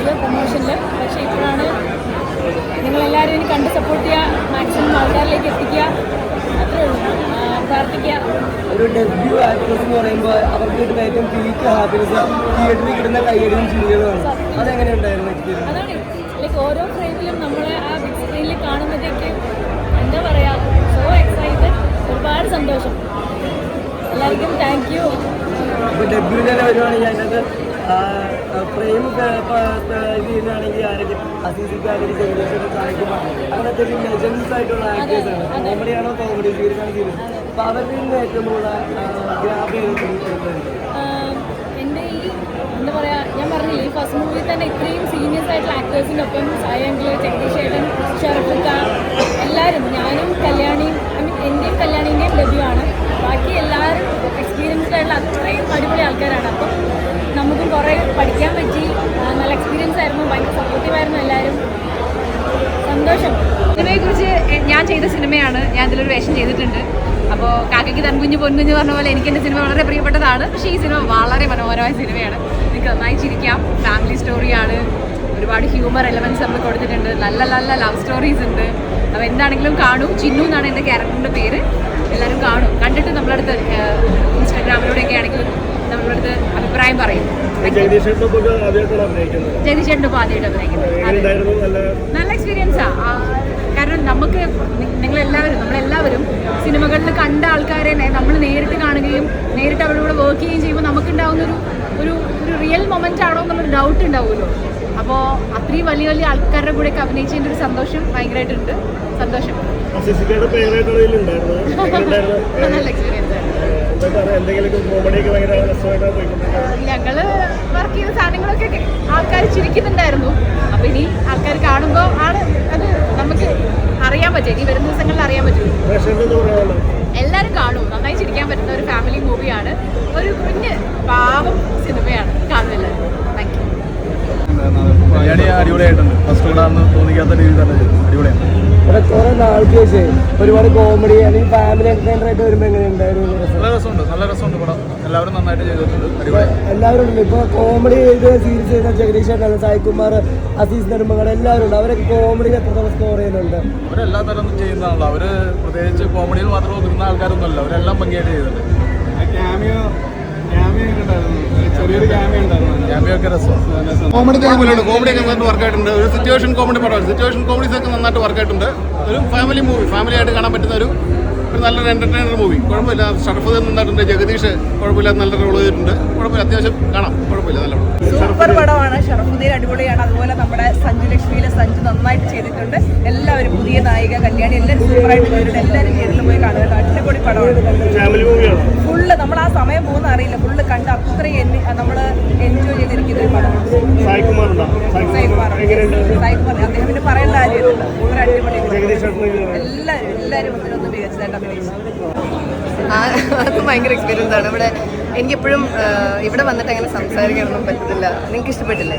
ചെയ്തത് പ്രൊമോഷനിൽ. പക്ഷേ ഇപ്പോഴാണ് നിങ്ങളെല്ലാവരും ഇനി കണ്ട് സപ്പോർട്ട് ചെയ്യുക, മാക്സിമം ആൾക്കാരിലേക്ക് എത്തിക്കുക, അത്രേ ഉള്ളൂ. പ്രാർത്ഥിക്കുക. ഒരു ഡെബ്യൂ ആക്ട്രസ് എന്ന് പറയുമ്പോൾ അവർക്ക് കിട്ടുന്ന ഏറ്റവും പീക്ക് ഹാപ്പിനെസ് തിയേറ്ററിൽ കിട്ടുന്ന കയ്യടിയും ചിരികളുമാണ്. അതെങ്ങനെയുണ്ടായിരുന്നു എക്സ്പീരിയൻസ്? അതാണ് ലൈക്ക് ഓരോ ഫ്രെയിമിലും നമ്മളെ ആ ബിഗ് സ്ക്രീനിൽ കാണുമ്പോഴത്തേക്ക് എന്താ പറയുക, സോ എക്സൈറ്റഡ്, ഒരുപാട് സന്തോഷം. എല്ലാവർക്കും താങ്ക് യു. ഇപ്പോൾ ഡെബ്യൂ തന്നെ വരുവാണെങ്കിൽ അതിനകത്ത് ഫ്രെയിം ചെയ്യുകയാണെങ്കിൽ ആരെങ്കിലും അസീസിക്കാണെങ്കിൽ ജഗദീശ്വരൻ സായിക്കുമ്പോൾ അങ്ങനത്തെ ഒരു ലെജൻസ് ആയിട്ടുള്ള ആക്ടേഴ്സാണ്. കോമഡിയാണോ കോമഡി, സീരിയസ് ആണോ സീരിയസ്, അപ്പോൾ അവരിൽ നിന്ന് ഏറ്റവും കൂടുതൽ ഗ്രാബ് ചെയ്തിട്ടുണ്ട്. എൻ്റെ ഈ എന്താ പറയുക, ഞാൻ പറഞ്ഞില്ലേ ഈ ഫസ്റ്റ് മൂവിയിൽ തന്നെ ഇത്രയും സീനിയേഴ്സ് ആയിട്ടുള്ള ആക്ടേഴ്സിൻ്റെ ഒപ്പം സായങ്കിൾ, ജഗദീഷ് ചേട്ടൻ, ഷറഫുക്ക, എല്ലാവരും, ഞാനും കല്യാണിയും, എൻ്റെയും കല്യാണീൻ്റെയും ഡെബ്യൂ ആണ്. ബാക്കി എല്ലാവരും എക്സ്പീരിയൻസ്ഡ് ആയിട്ടുള്ള അത്രയും അടിപൊളി ആൾക്കാരാണ്. അപ്പം നമുക്കും കുറേ പഠിക്കാൻ പറ്റി. നല്ല എക്സ്പീരിയൻസ് ആയിരുന്നു, ഭയങ്കര സപ്പോർട്ടീവായിരുന്നു എല്ലാവരും. സന്തോഷം. സിനിമയെക്കുറിച്ച് ഞാൻ ചെയ്ത സിനിമയാണ്, ഞാൻ ഇതിലൊരു വേഷം ചെയ്തിട്ടുണ്ട്. അപ്പോൾ കാക്കയ്ക്ക് തൻകുഞ്ഞ് പൊൻകുഞ്ഞ് പറഞ്ഞ പോലെ എനിക്ക് എൻ്റെ സിനിമ വളരെ പ്രിയപ്പെട്ടതാണ്. പക്ഷേ ഈ സിനിമ വളരെ മനോഹരമായ സിനിമയാണ്. നിങ്ങൾക്ക് നന്നായി ചിരിക്കാം. ഫാമിലി സ്റ്റോറിയാണ്, ഒരുപാട് ഹ്യൂമർ എലമെൻറ്റ്സ് നമ്മൾ കൊടുത്തിട്ടുണ്ട്, നല്ല നല്ല ലവ് സ്റ്റോറീസ് ഉണ്ട്. അപ്പോൾ എന്താണെങ്കിലും കാണൂ. ചിന്നു എന്നാണ് എൻ്റെ ക്യാരക്ടറിൻ്റെ പേര്. എല്ലാവരും കാണും. കണ്ടിട്ട് നമ്മളടുത്ത് ഇൻസ്റ്റാഗ്രാമിലൂടെയൊക്കെ ആണെങ്കിലും നമ്മളടുത്ത് അഭിപ്രായം പറയും. ജഗദീഷ് ചേട്ടനൊപ്പം ആദ്യമായിട്ട് അഭിനയിക്കുന്നത് നല്ല എക്സ്പീരിയൻസാണ്. കാരണം നമ്മളെല്ലാവരും സിനിമകളിൽ കണ്ട ആൾക്കാരെ നമ്മൾ നേരിട്ട് കാണുകയും നേരിട്ട് അവരുടെ കൂടെ വർക്ക് ചെയ്യുകയും ചെയ്യുമ്പോൾ നമുക്കുണ്ടാകുന്ന ഒരു റിയൽ മൊമെൻ്റ് ആണോ എന്നുള്ളൊരു ഡൗട്ട് ഉണ്ടാവുമല്ലോ. അപ്പോൾ അത്രയും വലിയ വലിയ ആൾക്കാരുടെ കൂടെയൊക്കെ അഭിനയിച്ചതിൻ്റെ ഒരു സന്തോഷം ഭയങ്കരമായിട്ടുണ്ട്. സന്തോഷം. നല്ല എക്സ്പീരിയൻസ് ആണ്. ഞങ്ങള് വർക്ക് ചെയ്ത സാധനങ്ങളൊക്കെ ആൾക്കാർ ചിരിക്കുന്നുണ്ടായിരുന്നു. അപ്പൊ ഇനി ആൾക്കാർ കാണുമ്പോൾ ആണ് അത് നമുക്ക് അറിയാൻ പറ്റും. ഇനി വരുന്ന ദിവസങ്ങളിൽ അറിയാൻ പറ്റും. എല്ലാവരും കാണും. നന്നായി ചിരിക്കാൻ പറ്റുന്ന ഒരു ഫാമിലി മൂവിയാണ്. ഒരു കുഞ്ഞ് പാവം സിനിമയാണ്. കാണുന്നില്ല. Thank you. അടിപൊളിയായിട്ടുണ്ട്. ഫസ്റ്റ് കൂടാന്ന് തോന്നിക്കാത്ത രീതിയിൽ തന്നെ അടിപൊളിയാണ്. കുറെ നാൾക്ക് ശേഷം ഒരുപാട് കോമഡി അല്ലെങ്കിൽ ഫാമിലി എന്റർടൈനർ ആയിട്ട് വരുമ്പോൾ എങ്ങനെയുണ്ടായിരുന്നു? നല്ല രസമുണ്ട് പടം. എല്ലാവരും നന്നായിട്ട് ചെയ്തിട്ടുണ്ട്. അടിപൊളി. എല്ലാവരും ഉണ്ട്. ഇപ്പൊ കോമഡി ചെയ്ത് സീരീസ് ചെയ്ത ജഗദീഷ് ചേട്ടൻ, സായികുമാർ, അസീസ് നെടുമങ്ങാട് എല്ലാവരും ഉണ്ട്. അവരൊക്കെ കോമഡിയിൽ എത്രത്തോളം സ്കോർ ചെയ്യുന്നുണ്ട്? അവരെല്ലാ തരം ചെയ്യുന്നതാണല്ലോ. അവര് പ്രത്യേകിച്ച് കോമഡിയിൽ മാത്രം ഒതുങ്ങുന്ന ആൾക്കാരൊന്നുമല്ല. അവരെല്ലാം ഭംഗിയായിട്ട് ചെയ്തിട്ടുണ്ട്. കോമഡി നന്നായിട്ട് വർക്കായിട്ടുണ്ട്. ഒരു സിറ്റുവേഷൻ കോമഡി പടമാണ്. സിറ്റുവേഷൻ കോമഡീസ് ഒക്കെ നന്നായിട്ട് വർക്കായിട്ടുണ്ട്. ഒരു ഫാമിലി മൂവി, ഫാമിലി ആയിട്ട് കാണാൻ പറ്റുന്ന ഒരു നല്ലൊരു എന്റർടൈനർ മൂവി. കുഴപ്പമില്ല. ഷറഫുദ്ദീൻ നന്നായിട്ടുണ്ട്. ജഗദീഷ് കുഴപ്പമില്ലാത്ത നല്ല റോൾ ചെയ്തിട്ടുണ്ട്. കുഴപ്പമില്ല, അത്യാവശ്യം കാണാം. കുഴപ്പമില്ല, നല്ല സൂപ്പർ പടമാണ്. ഷറഫുദ്ദീൻ അടിപൊളിയാണ്. അതുപോലെ നമ്മുടെ സഞ്ജു ലക്ഷ്മിയിലെ സഞ്ജു നന്നായിട്ട് ചെയ്തിട്ടുണ്ട്. എല്ലാവരും പുതിയ നായിക, കല്യാണി എല്ലാവരും സൂപ്പറായിട്ട് ചെയ്തിട്ടുണ്ട്. എല്ലാവരും തിയേറ്ററിൽ പോയി കാണുക. അടിപൊളി പടമാണ്. ഫുള്ള് നമ്മൾ ആ സമയം പോകുന്ന അറിയില്ല. ഫുള്ള് കണ്ട് അത്രയും നമ്മൾ എൻജോയ് ചെയ്തിരിക്കുന്ന ഒരു പടമാണ്. സായികുമാർ അദ്ദേഹത്തിന് പറയേണ്ട കാര്യമില്ല. വളരെ അടിപൊളി. എല്ലാവരും ഒന്നിനൊന്ന് മികച്ചതായിട്ട് അഭിനയിച്ചു. അത് ഭയങ്കര എക്സ്പീരിയൻസ് ആണ്. എനിക്കെപ്പോഴും ഇവിടെ വന്നിട്ട് അങ്ങനെ സംസാരിക്കാനൊന്നും പറ്റത്തില്ല. നിങ്ങൾക്ക് ഇഷ്ടപ്പെട്ടില്ലേ?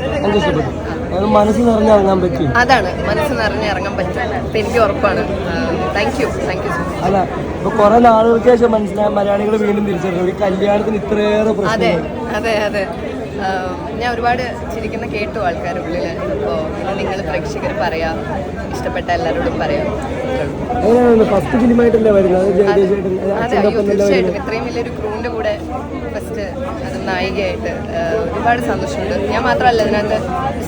മനസ്സ് നിറഞ്ഞിറങ്ങാൻ പറ്റും. അതാണ്, മനസ്സ് നിറഞ്ഞിറങ്ങാൻ പറ്റും. അപ്പം എനിക്ക് ഉറപ്പാണ്. Thank you so much. അല്ല, ഇപ്പൊ കുറെ നാളുകൾക്ക് ശേഷം മനസ്സിലായ മലയാളികൾ വീണ്ടും തിരിച്ചറിഞ്ഞു ഒരു കല്യാണത്തിന് ഇത്രയേറെ അതെ അതെ അതെ ഞാൻ ഒരുപാട് ചിരിക്കുന്ന കേട്ടു ആൾക്കാരുടെ ഉള്ളിൽ. ഇപ്പോൾ നിങ്ങൾ പ്രേക്ഷകർ പറയാം, ഇഷ്ടപ്പെട്ട എല്ലാവരോടും പറയാം. ഫസ്റ്റ് ഫിലിമായിട്ടല്ലേ വരുന്നത്? അതെ, അയ്യോ തീർച്ചയായിട്ടും. ഇത്രയും വലിയൊരു ക്രൂവിൻ്റെ കൂടെ ഫസ്റ്റ് അത് നായികയായിട്ട് ഒരുപാട് സന്തോഷമുണ്ട്. ഞാൻ മാത്രമല്ല ഇതിനകത്ത്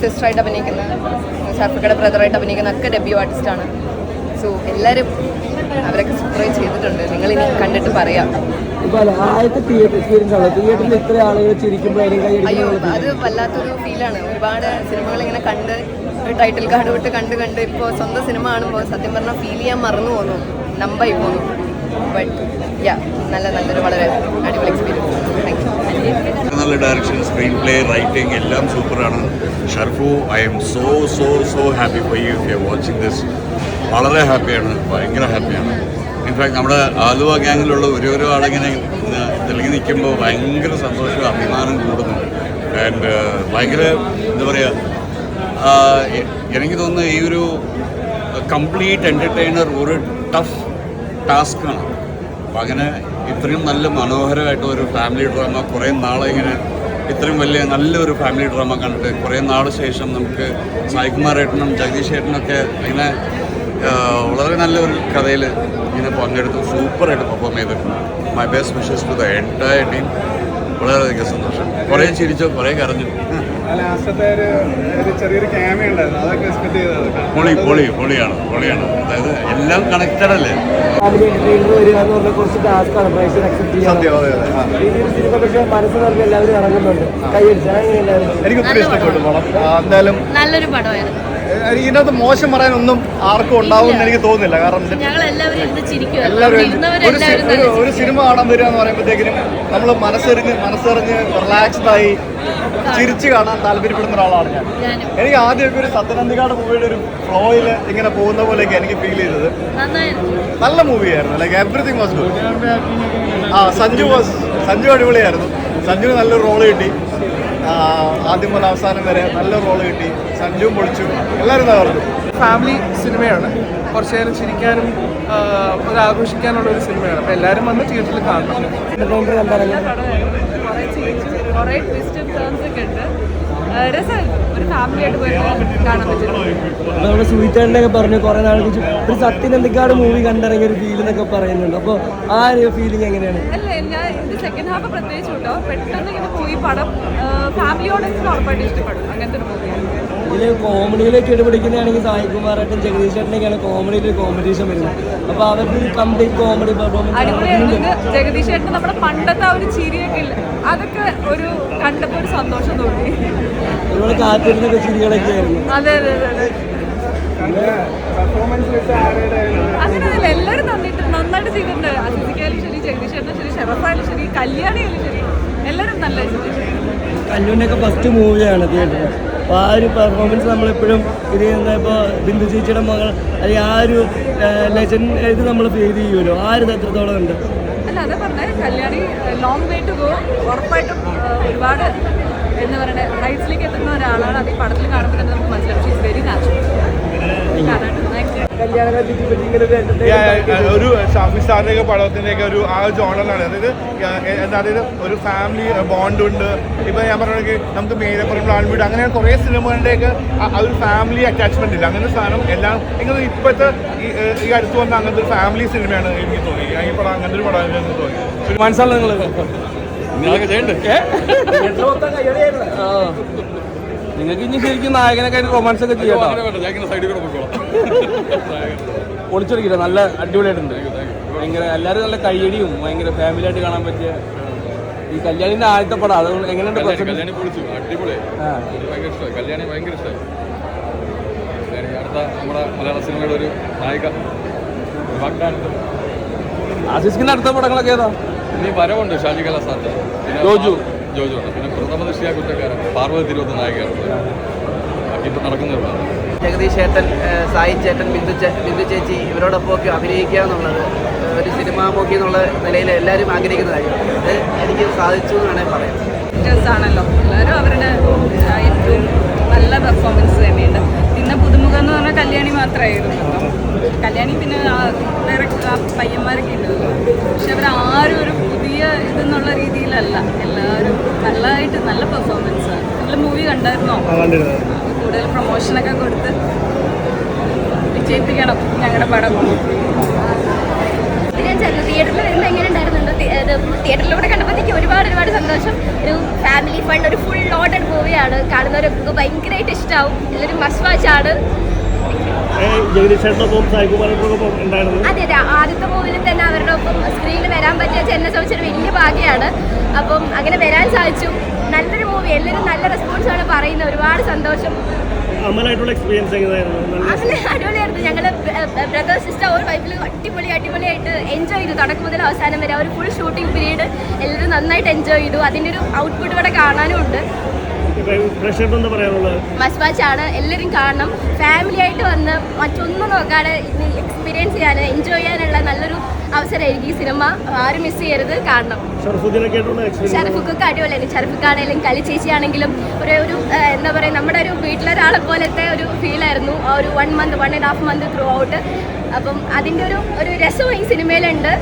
സിസ്റ്ററായിട്ട് അഭിനയിക്കുന്ന, ഷർഫിക്കയുടെ ബ്രദറായിട്ട് അഭിനയിക്കുന്ന ഒക്കെ ഡെബ്യൂ ആർട്ടിസ്റ്റാണ്. സോ എല്ലാവരും അവരൊക്കെ സൂപ്പറായി ചെയ്തിട്ടുണ്ട്. നിങ്ങളിനി കണ്ടിട്ട് പറയാം. അയ്യോ, അത് വല്ലാത്തൊരു ഫീലാണ്. ഒരുപാട് സിനിമകളിങ്ങനെ കണ്ട് ഒരു ടൈറ്റിൽ കാർഡ് വിട്ട് കണ്ട് ഇപ്പോൾ സ്വന്തം സിനിമ കാണുമ്പോൾ സത്യം പറഞ്ഞാൽ ഫീൽ ചെയ്യാൻ മറന്നു പോന്നു, നമ്പായി പോന്നു. ബട്ട് നല്ലൊരു വളരെ അടിപൊളി എക്സ്പീരിയൻസ്. Thank you. നല്ല ഡയറക്ഷൻ, സ്ക്രീൻ പ്ലേ, റൈറ്റിംഗ് എല്ലാം സൂപ്പറാണ്. Sharfu, I M so happy for you if you are watching this. വളരെ ഹാപ്പിയാണ്, ഭയങ്കര ഹാപ്പിയാണ്. ഇൻഫാക്ട് നമ്മുടെ ആലുവ ഗ്യാങ്ങിലുള്ള ഓരോ ആളിങ്ങനെ തെളിഞ്ഞ് നിൽക്കുമ്പോൾ ഭയങ്കര സന്തോഷവും അഭിമാനം കൂടുന്നുണ്ട്. ആൻഡ് ഭയങ്കര എന്താ പറയുക, എനിക്ക് തോന്നുന്നു ഈ ഒരു കംപ്ലീറ്റ് എൻ്റർടൈനർ ഒരു ടഫ് ടാസ്ക്കാണ്. അപ്പം അങ്ങനെ ഇത്രയും നല്ല മനോഹരമായിട്ട് ഒരു ഫാമിലി ഡ്രാമ കുറേ നാളെ ഇങ്ങനെ ഇത്രയും വലിയ നല്ലൊരു ഫാമിലി ഡ്രാമ കണ്ടിട്ട് കുറേ നാള് ശേഷം നമുക്ക് സായികുമാർ ഏട്ടനും ജഗദീഷ് ഏട്ടനൊക്കെ ഇങ്ങനെ വളരെ നല്ലൊരു കഥയിൽ ഇങ്ങനെ പങ്കെടുത്തു സൂപ്പറായിട്ട് പെർഫോം ചെയ്തിട്ടുണ്ട്. My best wishes to the entire team. വളരെയധികം സന്തോഷം. കുറേ ചിരിച്ചു, കുറേ കരഞ്ഞു. പൊളിയാണ്. അതായത് എല്ലാം കണക്റ്റഡ് അല്ലേ. ഫാമിലി എന്റർടൈനർ വരിക എന്ന് പറഞ്ഞാൽ കുറച്ച് ടാസ്ക്കാണ്, പ്രേക്ഷകർ അക്സെപ്റ്റ് ചെയ്യാൻ. ഈ സിനിമ പക്ഷേ മനസ്സ് നൽകി എല്ലാവരും ഇറങ്ങുന്നുണ്ട്. കൈയടിച്ചാൽ എങ്ങനെയുണ്ടായിരുന്നു? എനിക്ക് ഒത്തിരി ഇഷ്ടപ്പെട്ടു പടം. എന്തായാലും നല്ലൊരു പടമായിരുന്നു. ഇതിനകത്ത് മോശം പറയാനൊന്നും ആർക്കും ഉണ്ടാവുമെന്ന് എനിക്ക് തോന്നുന്നില്ല. കാരണം ഞങ്ങൾ എല്ലാവരും ഇരുന്ന് ചിരിക്കും. എല്ലാവരും ഒരു സിനിമ കാണാൻ വരിക എന്ന് പറയുമ്പോഴത്തേക്കിനും നമ്മൾ മനസ്സെറിഞ്ഞ് റിലാക്സ്ഡ് ആയി ചിരിച്ച് കാണാൻ താല്പര്യപ്പെടുന്ന ഒരാളാണ് ഞാൻ. എനിക്ക് ആദ്യമൊക്കെ ഒരു സത്യനന്ദിക്കാട് മൂവിയുടെ ഒരു ഫ്ലോയിൽ ഇങ്ങനെ പോകുന്ന പോലെയൊക്കെ എനിക്ക് ഫീൽ ചെയ്തത്. നല്ല മൂവിയായിരുന്നു. Like everything was good. Sanju അടിപൊളിയായിരുന്നു. സഞ്ജുവിന് നല്ലൊരു റോള് കിട്ടി. ആദ്യം മുതൽ അവസാനം വരെ നല്ല റോള് കിട്ടി. സഞ്ജുവും പൊളിച്ചു, എല്ലാവരും തകർന്നു. ഫാമിലി സിനിമയാണ്. കുറച്ച് നേരം ചിരിക്കാനും ഒരു ആഘോഷിക്കാനുള്ള ഒരു സിനിമയാണ്. അപ്പോൾ എല്ലാവരും വന്ന് തിയേറ്ററിൽ കാണണം. കുറേ ട്വിസ്റ്റ് ടേൺസ് ഒക്കെ ഉണ്ട്. രസമായിരുന്നു. ഒരു ഫാമിലി ആയിട്ട് പോയി കാണാൻ പറ്റും. നമ്മുടെ സുഹിത്തേട്ടനൊക്കെ പറഞ്ഞു കുറേ നാൾക്ക് ഒരു സത്യനന്ദിക്കാട് മൂവി കണ്ടിറങ്ങിയ ഒരു ഫീൽ എന്നൊക്കെ പറയുന്നുണ്ട്. അപ്പോൾ ആ ഒരു ഫീലിംഗ് എങ്ങനെയാണ്? അല്ലേ, ഞാൻ ഇത് സെക്കൻഡ് ഹാഫ് പ്രത്യേകിച്ച് കേട്ടോ പെട്ടെന്ന് ഇങ്ങനെ പോയി പടം ഫാമിലി ഓഡിയൻസിന് ഉറപ്പായിട്ട് ഇഷ്ടപ്പെടും. അങ്ങനത്തെ ഒരു മൂവിയാണ്. ഇതിൽ കോമഡിയിലേക്ക് ഇടപെടിക്കുന്നതാണെങ്കിൽ സായികുമാറായിട്ടും ജഗദീഷ് ചേട്ടനൊക്കെയാണ് കോമഡിയിൽ കോമ്പറ്റീഷൻ വരുന്നത്. അപ്പോൾ അവർക്ക് കംപ്ലീറ്റ് കോമഡി പെർഫോമൻസ് അടിപൊളിയായിരുന്നു. ജഗദീഷ് ചേട്ടൻ നമ്മുടെ പണ്ടത്തെ ആ ഒരു ചിരിയൊക്കെ ഇല്ല, അതൊക്കെ ഒരു കണ്ടപ്പോൾ ഒരു സന്തോഷം തോന്നി. ഒരുപാട് കാത്തിരുന്നൊക്കെ ചിരികളൊക്കെ ആയിരുന്നു. അതെ. അങ്ങനെയല്ല, എല്ലാവരും നന്നായിട്ട് ചെയ്തിട്ടുണ്ട്. അസിസിക്കായാലും ശരി, ജഗദീഷ് ചേട്ടനും ശരി, ഷറഫായാലും ശരി, കല്യാണിയായാലും ശരി, എല്ലാവരും നല്ല കല്ലൂരിൻ്റെയൊക്കെ ഫസ്റ്റ് മൂവിയാണ് തിയേറ്ററിൽ. അപ്പോൾ ആ ഒരു പെർഫോമൻസ് നമ്മളെപ്പോഴും ഇത് ഇപ്പോൾ ബിന്ദു ചേച്ചിയുടെ മകൾ അല്ലെങ്കിൽ ആ ഒരു ലെജൻഡ് ഇത് നമ്മൾ ഫീൽ ചെയ്യുമല്ലോ. ആ ഒരു എത്രത്തോളം ഉണ്ട്? അല്ല, അതെ പറഞ്ഞത് Kalyani long way to go. ഉറപ്പായിട്ടും ഒരുപാട് എന്താ പറയുക ഹൈറ്റ്സിലേക്ക് എത്തുന്ന ഒരാളാണ്. അത് ഈ പടത്തിൽ കാണുമ്പോൾ തന്നെ നമുക്ക് മനസ്സിലാവും. She's very natural. ഒരു ഷാഫി സാറിൻ്റെയൊക്കെ പടത്തിൻ്റെയൊക്കെ ഒരു ആ ജോണറാണ്. അതായത് ഒരു ഫാമിലി ബോണ്ട് ഉണ്ട്. ഇപ്പം ഞാൻ പറഞ്ഞെങ്കിൽ നമുക്ക് മേലപ്പുറം ആൺവീട് അങ്ങനെ കുറേ സിനിമകളുടെയൊക്കെ ഒരു ഫാമിലി അറ്റാച്ച്മെന്റ് ഇല്ല. അങ്ങനെ സാധനം എല്ലാം ഇങ്ങനെ ഇപ്പോഴത്തെ ഈ അടുത്ത് വന്ന അങ്ങനത്തെ ഒരു ഫാമിലി സിനിമയാണ് എനിക്ക് തോന്നി. ഈ പടം അങ്ങനത്തെ ഒരു പടം എനിക്ക് തോന്നി. മനസ്സിലാവും നിങ്ങൾക്ക് ഇനി ശരിക്കും നായകനൊക്കെ റൊമാൻസ് ഒക്കെ ചെയ്യാം. പൊളിച്ചെടുക്കില്ല, നല്ല അടിപൊളിയായിട്ടുണ്ട്. ഭയങ്കര എല്ലാവരും നല്ല കയ്യടിയും ഭയങ്കര ഫാമിലി ആയിട്ട് കാണാൻ പറ്റിയ ഈ കല്യാണിന്റെ ആദ്യത്തെ പടം. അതുകൊണ്ട് എങ്ങനെയുണ്ട്? കല്യാണി പൊളിച്ചു, അടിപൊളിയായി. ഭയങ്കര ഇഷ്ടമായി കല്യാണി, ഭയങ്കര ഇഷ്ടമായി. അടുത്ത നമ്മുടെ മലയാള സിനിമയുടെ ഒരു നായിക ആസിസ്കിന്റെ അടുത്ത പടങ്ങളൊക്കെ ഏതാ? ഇനി വരവുണ്ട് ഷാജികല സാറിന്റെ, ജോജു ഉണ്ട്. പിന്നെ പ്രഥമ ദൃഷ്ടിയാ കുറ്റക്കാരൻ, പാർവതി തിരുവത്ത നായികയാണ്. ഇപ്പം നടക്കുന്നതാണ്. ജഗദീഷ് ചേട്ടൻ, സായി ചേട്ടൻ, ബിന്ദു ചേച്ചി ഇവരോടൊപ്പം ഒക്കെ അഭിനയിക്കുക എന്നുള്ളത് ഒരു സിനിമാമുഖി എന്നുള്ള നിലയിൽ എല്ലാവരും ആഗ്രഹിക്കുന്ന കാര്യം. അത് എനിക്ക് സാധിച്ചു എന്ന് വേണമെങ്കിൽ പറയാം. ആണല്ലോ എല്ലാവരും അവരുടെ ഏറ്റവും നല്ല പെർഫോമൻസ് തന്നെയുണ്ട്. പിന്നെ പുതുമുഖം എന്ന് പറഞ്ഞാൽ കല്യാണി മാത്രമായിരുന്നു. കല്യാണി പിന്നെ വേറെ പയ്യന്മാരൊക്കെ ഉണ്ടല്ലോ. പക്ഷെ അവരാരും ഒരു പുതിയ ഇതെന്നുള്ള രീതിയിലല്ല. എല്ലാവരും നല്ലതായിട്ട് നല്ല പെർഫോമൻസാണ്. നല്ല മൂവി കണ്ടായിരുന്നോ? കൂടുതൽ പ്രൊമോഷനൊക്കെ കൊടുത്ത് വിജയിപ്പിക്കണം ഞങ്ങളുടെ പടം. തിയേറ്ററിൽ വരുമ്പോൾ എങ്ങനെ ഉണ്ടായിരുന്നുണ്ടോ? തിയേറ്ററിലൂടെ കണ്ടപ്പോഴത്തേക്ക് ഒരുപാട് സന്തോഷം. ഒരു ഫാമിലി ഫണ്ട്, ഒരു ഫുൾ ലോഡഡ് മൂവിയാണ്. കാണുന്നവരൊക്കെ ഭയങ്കരമായിട്ട് ഇഷ്ടമാവും. എല്ലാവരും മസ്റ്റ് വാച്ച് ആണ്. അതെ, ആദ്യത്തെ മൂവിൽ തന്നെ അവരുടെ ഒപ്പം സ്ക്രീനിൽ വരാൻ പറ്റിയ എന്നെ സംബന്ധിച്ചൊരു വലിയ ഭാഗ്യമാണ്. അപ്പം അങ്ങനെ വരാൻ സാധിച്ചു. നല്ലൊരു മൂവി, എല്ലാവരും നല്ല റെസ്പോൺസാണ് പറയുന്നത്. ഒരുപാട് സന്തോഷം. അടിപൊളിയായിരുന്നു. ഞങ്ങള് ബ്രദർ സിസ്റ്റർ ഒരു വൈബിൽ അടിപൊളിയായിട്ട് എൻജോയ് ചെയ്തു. തുടക്കം മുതൽ അവസാനം വരെ ഒരു ഫുൾ ഷൂട്ടിംഗ് പീരീഡ് എല്ലാവരും നന്നായിട്ട് എൻജോയ് ചെയ്തു. അതിൻ്റെ ഒരു ഔട്ട്പുട്ട് ഇവിടെ കാണാനും ഉണ്ട്. മസ്റ്റ് വാച്ച് ആണ്, എല്ലാവരും കാണണം. ഫാമിലി ആയിട്ട് വന്ന് മറ്റൊന്നും നോക്കാതെ എക്സ്പീരിയൻസ് ചെയ്യാൻ, എൻജോയ് ചെയ്യാനുള്ള നല്ലൊരു അവസരമായിരിക്കും ഈ സിനിമ. ആരും മിസ് ചെയ്യരുത്, കാണണം. ഷറഫുക്കൊക്കെ അടിപൊളിയായിരുന്നു. ഷറഫുക്കാണെങ്കിലും കളി ചേച്ചിയാണെങ്കിലും ഒരു എന്താ പറയുക, നമ്മുടെ ഒരു വീട്ടിലൊരാളെ പോലത്തെ ഒരു ഫീലായിരുന്നു ആ ഒരു 1.5 month ത്രൂ ഔട്ട്. അപ്പം അതിൻ്റെ ഒരു രസവും ഈ സിനിമയിലുണ്ട്.